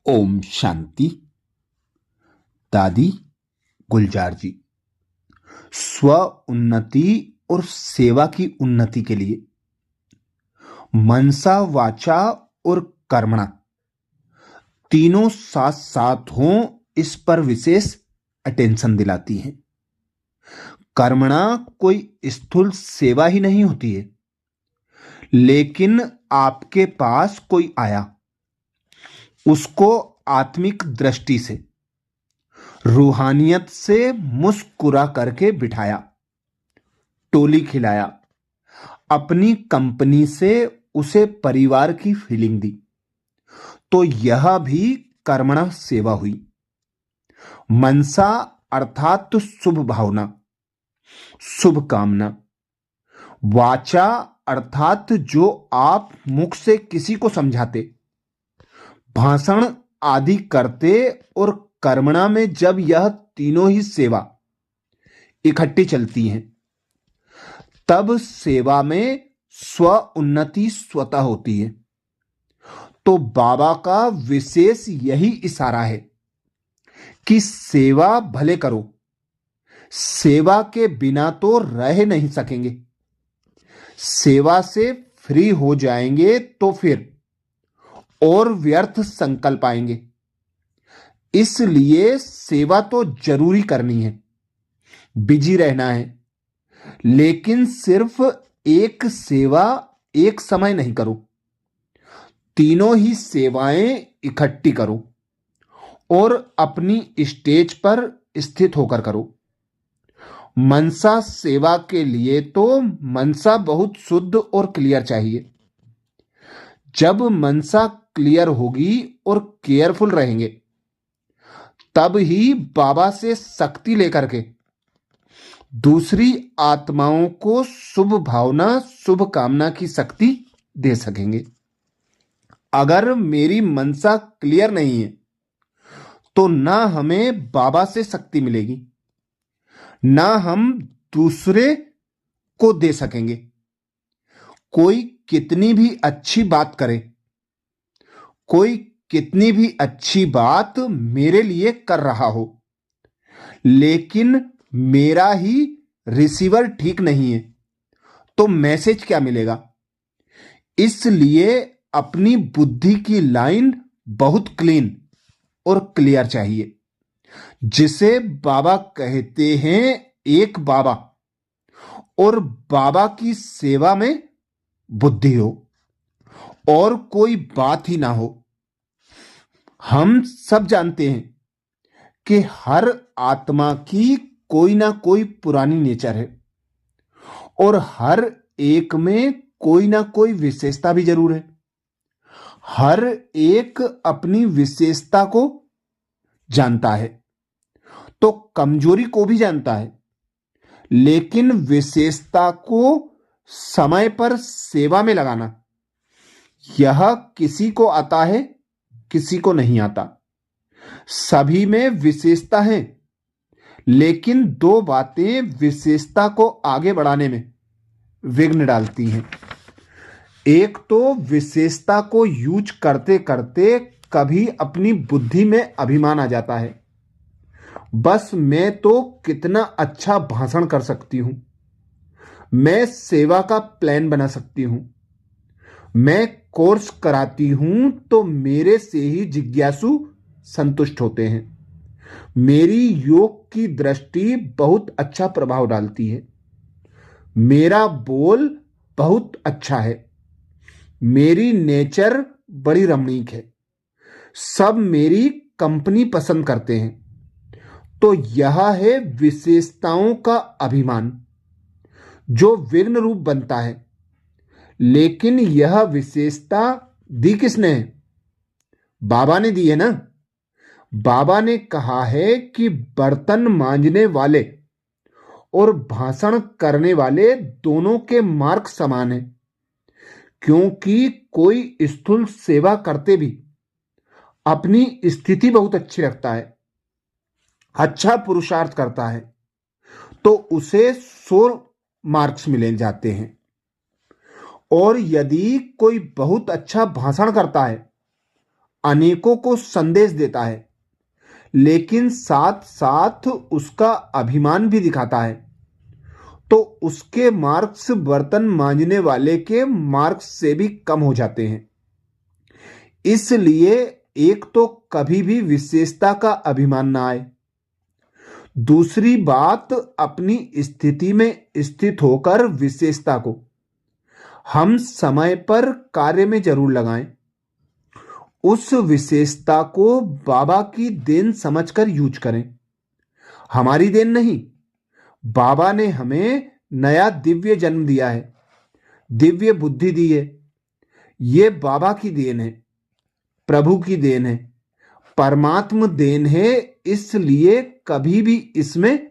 ओम शांति। दादी गुलजार जी। स्व उन्नति और सेवा की उन्नति के लिए मनसा, वाचा और कर्मणा तीनों साथ साथ हों, इस पर विशेष अटेंशन दिलाती हैं। कर्मणा कोई स्थूल सेवा ही नहीं होती है, लेकिन आपके पास कोई आया, उसको आत्मिक दृष्टि से, रूहानियत से मुस्कुरा करके बिठाया, टोली खिलाया, अपनी कंपनी से उसे परिवार की फीलिंग दी, तो यह भी कर्मणा सेवा हुई। मनसा अर्थात शुभ भावना, शुभ कामना। वाचा अर्थात जो आप मुख से किसी को समझाते, भाषण आदि करते, और कर्मणा में जब यह तीनों ही सेवा इकट्ठी चलती हैं, तब सेवा में स्व उन्नति स्वतः होती है। तो बाबा का विशेष यही इशारा है कि सेवा भले करो, सेवा के बिना तो रह नहीं सकेंगे। सेवा से फ्री हो जाएंगे तो फिर और व्यर्थ संकल्प आएंगे। इसलिए सेवा तो जरूरी करनी है, बिजी रहना है, लेकिन सिर्फ एक सेवा एक समय नहीं करो, तीनों ही सेवाएं इकट्ठी करो और अपनी स्टेज पर स्थित होकर करो। मनसा सेवा के लिए तो मनसा बहुत शुद्ध और क्लियर चाहिए। जब मनसा क्लियर होगी और केयरफुल रहेंगे, तब ही बाबा से शक्ति लेकर के दूसरी आत्माओं को शुभ भावना, शुभ कामना की शक्ति दे सकेंगे। अगर मेरी मनसा क्लियर नहीं है, तो ना हमें बाबा से शक्ति मिलेगी, ना हम दूसरे को दे सकेंगे। कोई कितनी भी अच्छी बात करे, कोई कितनी भी अच्छी बात मेरे लिए कर रहा हो, लेकिन मेरा ही रिसीवर ठीक नहीं है, तो मैसेज क्या मिलेगा? इसलिए अपनी बुद्धि की लाइन बहुत क्लीन और क्लियर चाहिए, जिसे बाबा कहते हैं एक बाबा, और बाबा की सेवा में बुद्धि हो और कोई बात ही ना हो। हम सब जानते हैं कि हर आत्मा की कोई ना कोई पुरानी नेचर है, और हर एक में कोई ना कोई विशेषता भी जरूर है। हर एक अपनी विशेषता को जानता है, तो कमजोरी को भी जानता है, लेकिन विशेषता को समय पर सेवा में लगाना, यह किसी को आता है, किसी को नहीं आता। सभी में विशेषता है, लेकिन दो बातें विशेषता को आगे बढ़ाने में विघ्न डालती हैं। एक तो विशेषता को यूज करते करते कभी अपनी बुद्धि में अभिमान आ जाता है, बस मैं तो कितना अच्छा भाषण कर सकती हूं, मैं सेवा का प्लान बना सकती हूं, मैं कोर्स कराती हूं तो मेरे से ही जिज्ञासु संतुष्ट होते हैं, मेरी योग की दृष्टि बहुत अच्छा प्रभाव डालती है, मेरा बोल बहुत अच्छा है, मेरी नेचर बड़ी रमणीक है, सब मेरी कंपनी पसंद करते हैं। तो यह है विशेषताओं का अभिमान, जो विघ्न रूप बनता है। लेकिन यह विशेषता दी किसने है? बाबा ने दी है ना। बाबा ने कहा है कि बर्तन मांजने वाले और भाषण करने वाले दोनों के मार्ग समान हैं, क्योंकि कोई स्थूल सेवा करते भी अपनी स्थिति बहुत अच्छी रखता है, अच्छा पुरुषार्थ करता है, तो उसे 100 मार्क्स मिले जाते हैं। और यदि कोई बहुत अच्छा भाषण करता है, अनेकों को संदेश देता है, लेकिन साथ साथ उसका अभिमान भी दिखाता है, तो उसके मार्क्स बर्तन मांजने वाले के मार्क्स से भी कम हो जाते हैं। इसलिए एक तो कभी भी विशेषता का अभिमान ना आए। दूसरी बात, अपनी स्थिति में स्थित होकर विशेषता को हम समय पर कार्य में जरूर लगाएं। उस विशेषता को बाबा की देन समझकर यूज करें, हमारी देन नहीं। बाबा ने हमें नया दिव्य जन्म दिया है, दिव्य बुद्धि दी है। ये बाबा की देन है, प्रभु की देन है, परमात्म देन है। इसलिए कभी भी इसमें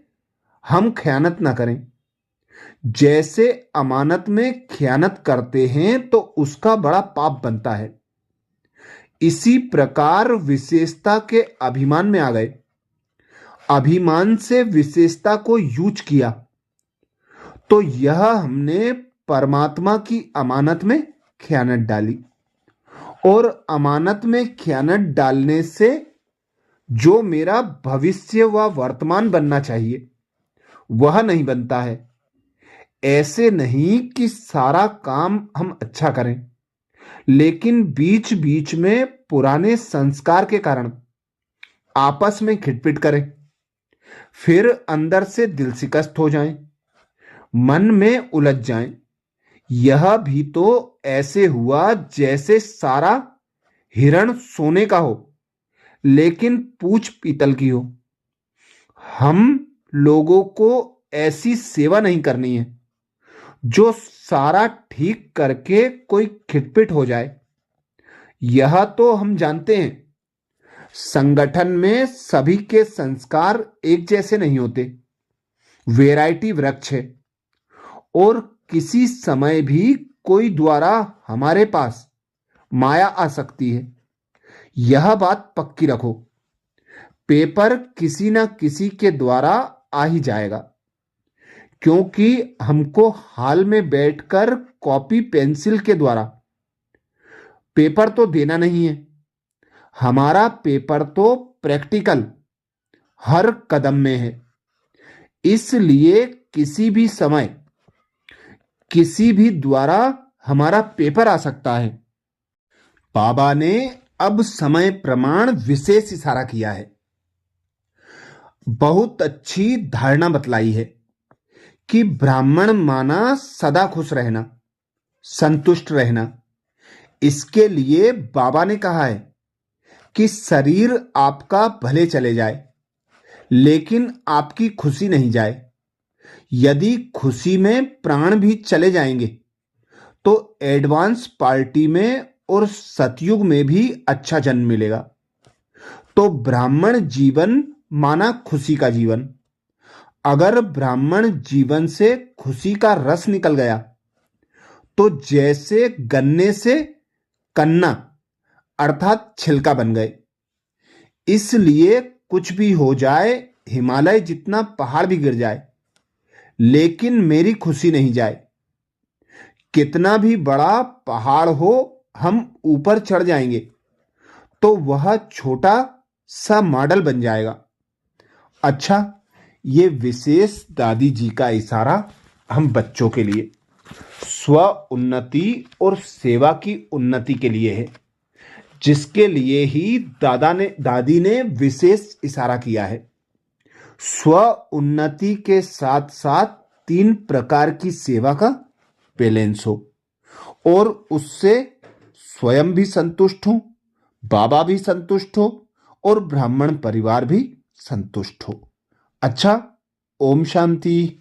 हम खयानत ना करें। जैसे अमानत में खयानत करते हैं तो उसका बड़ा पाप बनता है, इसी प्रकार विशेषता के अभिमान में आ गए, अभिमान से विशेषता को यूज किया, तो यह हमने परमात्मा की अमानत में खयानत डाली। और अमानत में खयानत डालने से जो मेरा भविष्य व वर्तमान बनना चाहिए वह नहीं बनता है। ऐसे नहीं कि सारा काम हम अच्छा करें, लेकिन बीच बीच में पुराने संस्कार के कारण आपस में खिटपिट करें, फिर अंदर से दिल शिकस्त हो जाएं, मन में उलझ जाएं। यह भी तो ऐसे हुआ जैसे सारा हिरण सोने का हो लेकिन पूंछ पीतल की हो। हम लोगों को ऐसी सेवा नहीं करनी है जो सारा ठीक करके कोई खिटपिट हो जाए। यह तो हम जानते हैं, संगठन में सभी के संस्कार एक जैसे नहीं होते, वैरायटी वृक्ष है। और किसी समय भी कोई द्वारा हमारे पास माया आ सकती है, यह बात पक्की रखो। पेपर किसी ना किसी के द्वारा आ ही जाएगा, क्योंकि हमको हाल में बैठकर कॉपी पेंसिल के द्वारा पेपर तो देना नहीं है। हमारा पेपर तो प्रैक्टिकल हर कदम में है। इसलिए किसी भी समय किसी भी द्वारा हमारा पेपर आ सकता है। बाबा ने अब समय प्रमाण विशेष इशारा किया है। बहुत अच्छी धारणा बतलाई है कि ब्राह्मण माना सदा खुश रहना, संतुष्ट रहना। इसके लिए बाबा ने कहा है कि शरीर आपका भले चले जाए लेकिन आपकी खुशी नहीं जाए। यदि खुशी में प्राण भी चले जाएंगे तो एडवांस पार्टी में और सतयुग में भी अच्छा जन्म मिलेगा। तो ब्राह्मण जीवन माना खुशी का जीवन। अगर ब्राह्मण जीवन से खुशी का रस निकल गया तो जैसे गन्ने से कन्ना अर्थात छिलका बन गए। इसलिए कुछ भी हो जाए, हिमालय जितना पहाड़ भी गिर जाए, लेकिन मेरी खुशी नहीं जाए। कितना भी बड़ा पहाड़ हो, हम ऊपर चढ़ जाएंगे तो वह छोटा सा मॉडल बन जाएगा। अच्छा, ये विशेष दादी जी का इशारा हम बच्चों के लिए स्व उन्नति और सेवा की उन्नति के लिए है, जिसके लिए ही दादी ने विशेष इशारा किया है। स्व उन्नति के साथ साथ 3 प्रकार की सेवा का बैलेंस हो और उससे स्वयं भी संतुष्ट हो, बाबा भी संतुष्ट हो और ब्राह्मण परिवार भी संतुष्ट हो। अच्छा, ओम शांति।